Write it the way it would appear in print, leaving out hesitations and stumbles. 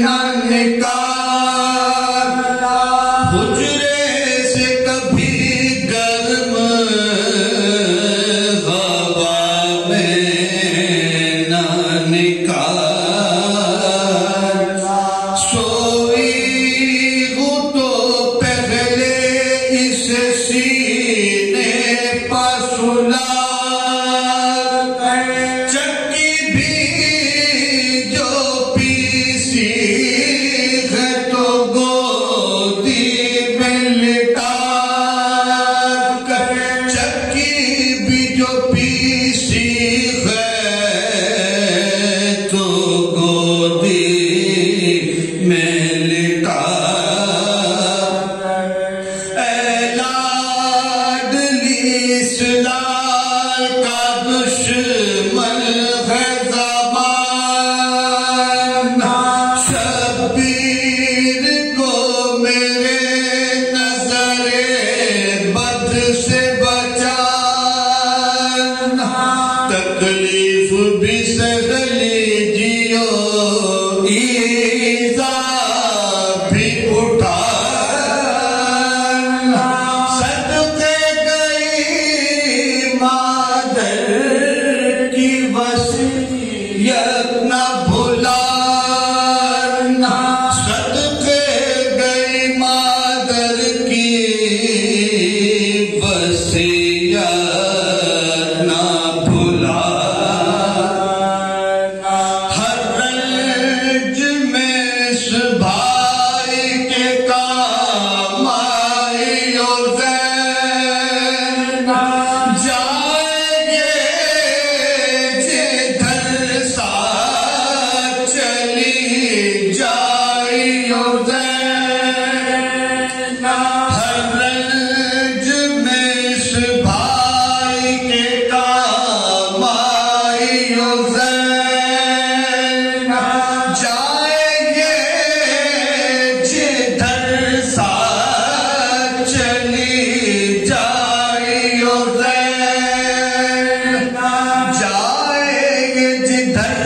نہ نکال، حجرے سے کبھی گرم ہوا میں نہ نکال، سوئی ہوں تو پہلے اس سینے پر سلا، چکی بھی جو پیسی ہے تو گودی میں لٹا کر، چکی بھی جو پیسی ہے تو گودی میں لٹا، اے لاڈلی اس لال کا دشمن ہے زبان، شبیر کو میرے نظر بد سے بچانا، تکلیف بھی سہ لیجیو ایذا بھی اٹھانا، صدقے گئی مادر کی وصیت نہ بھلانا، صدقے گئی مادر کی وصیت نہ بھلانا، ہر رنج میں اس بھائی کے کام آئی اور زین، جائیں گے جدھر ساتھ چلی جائی اور زین، ہر رنج میں اس بھائی کے کام آئی اور زین، جائیں گے جدھر ساتھ چلی جائی اور زین، جائیں گے جدھر